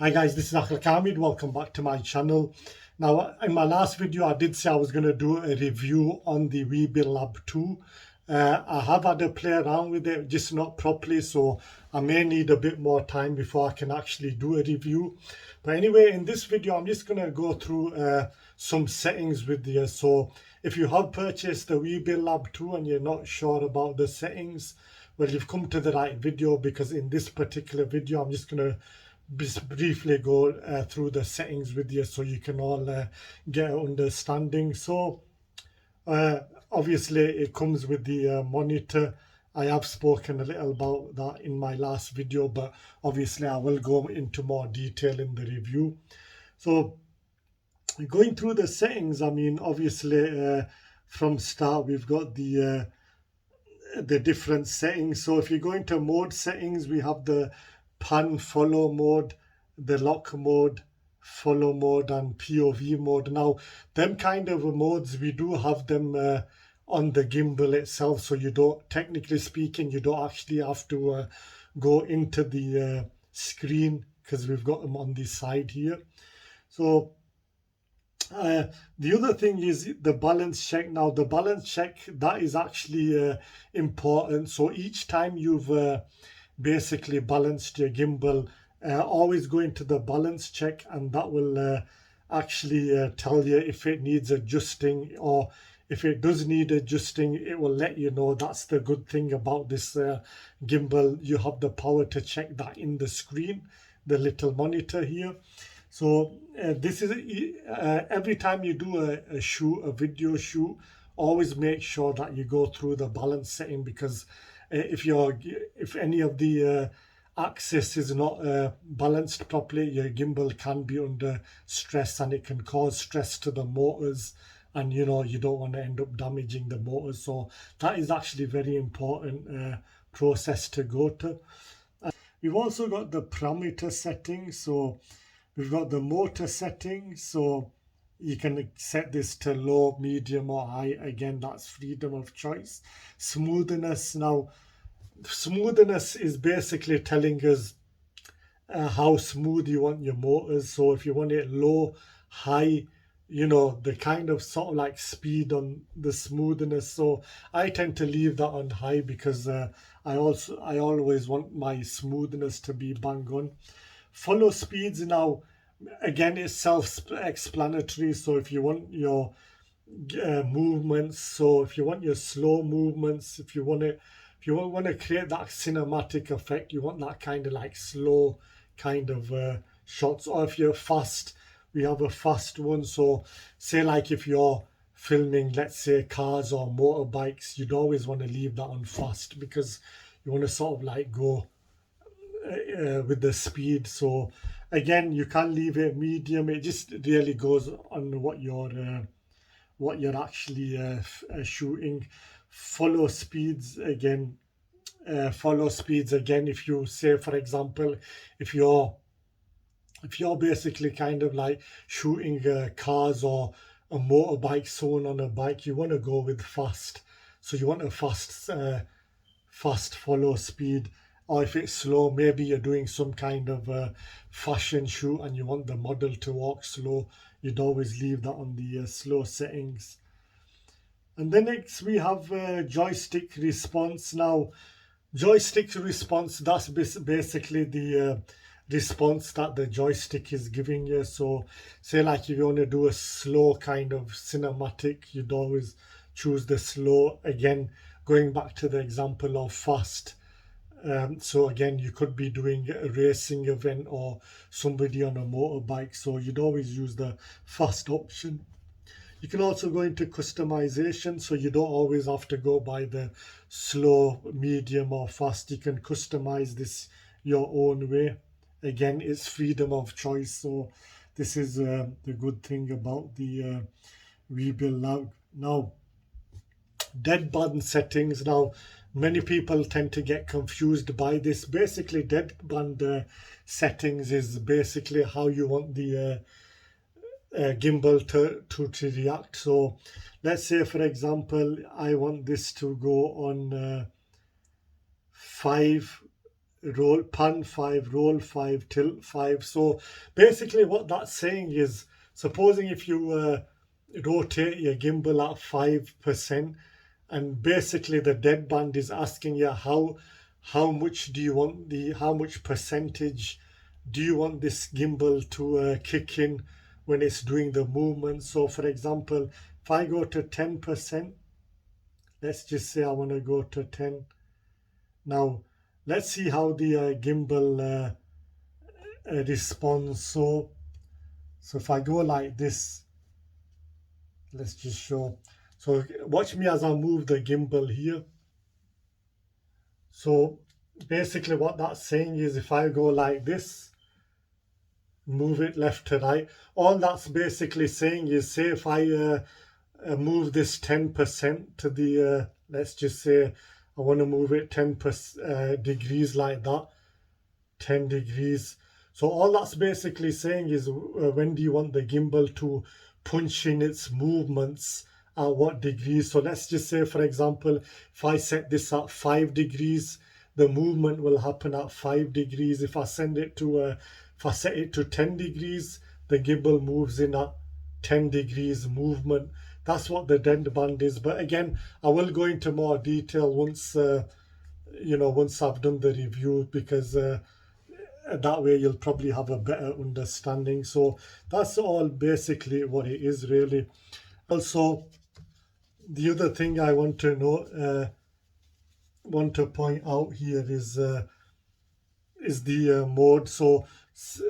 Hi guys, this is Akhil Kamid. Welcome back to my channel. Now, in my last video, I did say I was going to do a review on the Weebill Lab 2. I have had a play around with it, just not properly, so I may need a bit more time before I can actually do a review. But anyway, in this video, I'm just going to go through some settings with you. So if you have purchased the Weebill Lab 2 and you're not sure about the settings, well, you've come to the right video, because in this particular video, I'm just going to briefly go through the settings with you so you can all get an understanding. So obviously it comes with the monitor. I have spoken a little about that in my last video, but obviously I will go into more detail in the review. So going through the settings, I mean, obviously from start we've got the different settings. So if you go into mode settings, we have the pan follow mode, the lock mode, follow mode, and POV mode. Now, them kind of modes, we do have them on the gimbal itself, so you don't, technically speaking, you don't actually have to go into the screen, because we've got them on the side here. So the other thing is the balance check. Now, the balance check, that is actually important. So each time you've basically balanced your gimbal, always go into the balance check, and that will actually tell you if it needs adjusting, or if it does need adjusting, it will let you know. That's the good thing about this gimbal. You have the power to check that in the screen, the little monitor here. So this is every time you do a shoot, a video shoot, always make sure that you go through the balance setting, because if any of the axis is not balanced properly, your gimbal can be under stress, and it can cause stress to the motors, and you don't want to end up damaging the motors. So that is actually very important process to go to. We've also got the parameter settings. So we've got the motor settings, so you can set this to low, medium, or high. Again, that's freedom of choice. Smoothness. Now, smoothness is basically telling us how smooth you want your motors. So if you want it low, high, the kind of sort of like speed on the smoothness. So I tend to leave that on high, because I always want my smoothness to be bang on. Follow speeds, now again, it's self-explanatory. So if you want your movements, so if you want your slow movements, if you want to create that cinematic effect, you want that kind of like slow kind of shots. Or if you're fast, we have a fast one. So say like if you're filming, let's say, cars or motorbikes, you'd always want to leave that on fast, because you want to sort of like go with the speed. So again, you can leave it medium. It just really goes on what you're actually shooting. Follow speeds again. If you say, for example, if you're basically kind of like shooting cars or a motorbike, someone on a bike, you want to go with fast. So you want a fast follow speed. Or if it's slow, maybe you're doing some kind of fashion shoot and you want the model to walk slow, you'd always leave that on the slow settings. And then next we have joystick response. Now, joystick response, that's basically the response that the joystick is giving you. So say like if you want to do a slow kind of cinematic, you'd always choose the slow. Again, going back to the example of fast. So again, you could be doing a racing event or somebody on a motorbike, so you'd always use the fast option. You can also go into customization, so you don't always have to go by the slow, medium, or fast. You can customize this your own way. Again, it's freedom of choice, so this is the good thing about the Weebill. Now, deadband settings. Now, many people tend to get confused by this. Basically, deadband settings is basically how you want the gimbal to react. So let's say, for example, I want this to go on 5 roll, pan 5, roll 5, tilt 5. So basically what that's saying is, supposing if you rotate your gimbal at 5%, and basically the deadband is asking you how much do you want how much percentage do you want this gimbal to kick in when it's doing the movement. So for example, if I go to 10%, let's just say I want to go to 10. Now let's see how the gimbal responds. So if I go like this, let's just show. So watch me as I move the gimbal here. So basically what that's saying is, if I go like this, move it left to right, all that's basically saying is, say if I move this 10% to the, let's just say I want to move it 10 degrees like that, 10 degrees. So all that's basically saying is when do you want the gimbal to punch in its movements at what degrees. So let's just say, for example, if I set this at 5 degrees, the movement will happen at 5 degrees. If I set it to 10 degrees, the gimbal moves in at 10 degrees movement. That's what the deadband is. But again, I will go into more detail once once I've done the review, because that way you'll probably have a better understanding. So that's all basically what it is really. Also, the other thing I want to point out here is the mode. So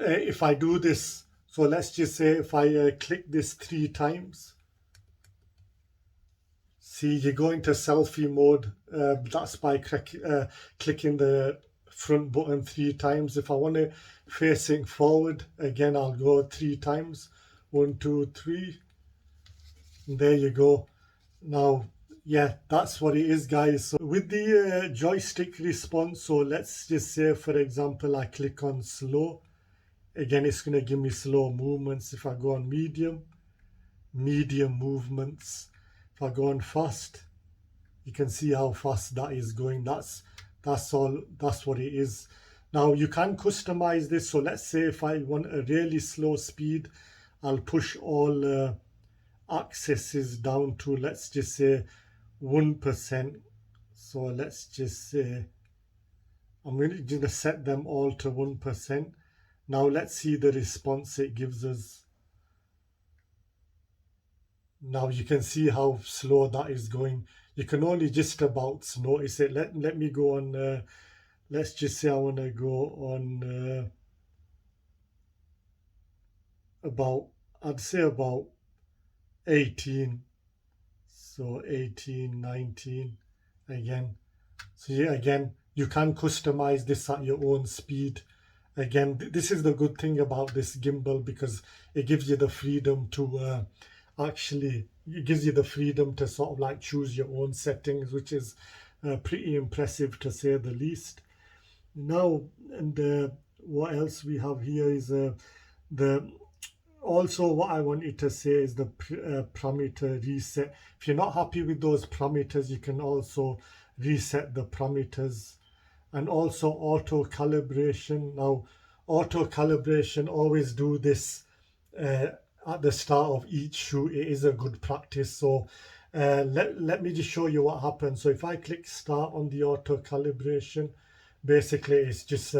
if I do this, so let's just say if I click this 3 times, see, you go into selfie mode. That's by clicking the front button 3 times. If I want to facing forward, again I'll go 3 times. 1, 2, 3. And there you go. Now, yeah, that's what it is, guys. So with the joystick response, so let's just say, for example, I click on slow. Again, it's going to give me slow movements. If I go on medium movements. If I go on fast, you can see how fast that is going. That's what it is. Now you can customize this. So let's say if I want a really slow speed, I'll push all accesses down to, let's just say 1%. So let's just say I'm going to set them all to 1%. Now let's see the response it gives us. Now you can see how slow that is going. You can only just about notice it. Let me go on, let's just say I want to go on I'd say about 18. So 18, 19 again. So yeah, again, you can customize this at your own speed. Again, this is the good thing about this gimbal, because it gives you the freedom to it gives you the freedom to sort of like choose your own settings, which is pretty impressive to say the least. Now, and what else we have here is also what I wanted to say is the parameter reset. If you're not happy with those parameters, you can also reset the parameters. And also auto calibration. Now, auto calibration, always do this at the start of each shoot. It is a good practice. So let me just show you what happens. So if I click start on the auto calibration, basically it's just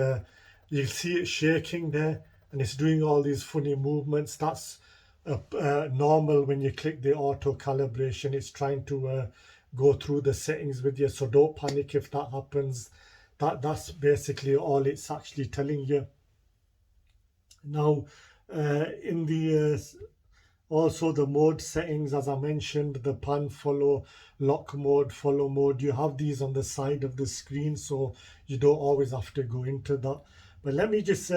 you'll see it shaking there, and it's doing all these funny movements. That's normal when you click the auto calibration. It's trying to go through the settings with you, so don't panic if that happens. That's basically all it's actually telling you. Now in the also the mode settings, as I mentioned, the pan, follow, lock mode, follow mode, you have these on the side of the screen, so you don't always have to go into that. But let me just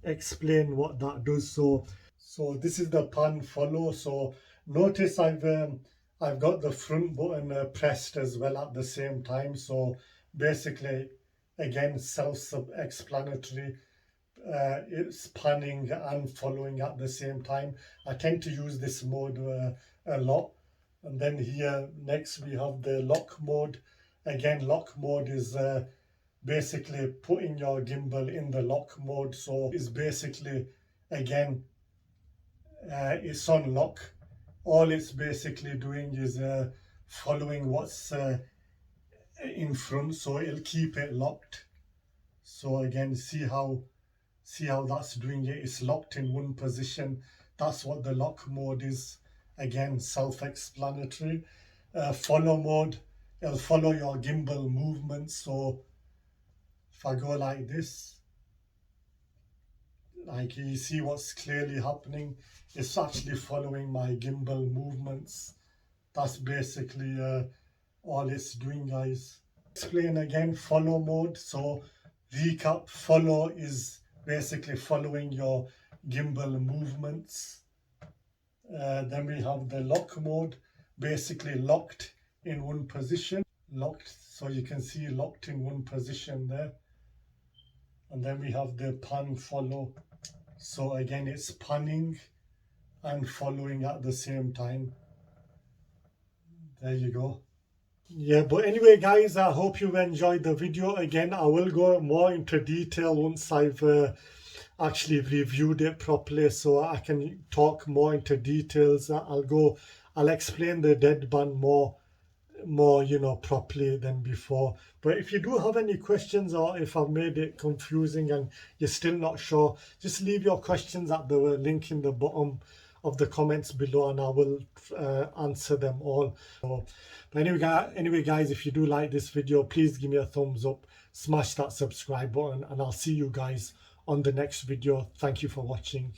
explain what that does. So this is the pan follow. So notice I've got the front button pressed as well at the same time. So basically, again, self-explanatory. It's panning and following at the same time. I tend to use this mode a lot. And then here next we have the lock mode. Again, lock mode is basically putting your gimbal in the lock mode. So it's basically, again, it's on lock. All it's basically doing is following what's in front, so it'll keep it locked. So again, see how that's doing it. It's locked in one position. That's what the lock mode is. Again, self-explanatory. Follow mode, it'll follow your gimbal movements. So if I go like this, like you see what's clearly happening, it's actually following my gimbal movements. That's basically all it's doing, guys. Explain again, follow mode. So recap, follow is basically following your gimbal movements. Then we have the lock mode, basically locked in one position. Locked, so you can see locked in one position there. And then we have the pan follow. So again, it's panning and following at the same time. There you go. Yeah, but anyway, guys, I hope you enjoyed the video. Again, I will go more into detail once I've actually reviewed it properly, so I can talk more into details. I'll explain the deadband more, properly than before. But if you do have any questions, or if I've made it confusing and you're still not sure, just leave your questions at the link in the bottom of the comments below, and I will answer them all. But anyway, guys, if you do like this video, please give me a thumbs up, smash that subscribe button, and I'll see you guys on the next video. Thank you for watching.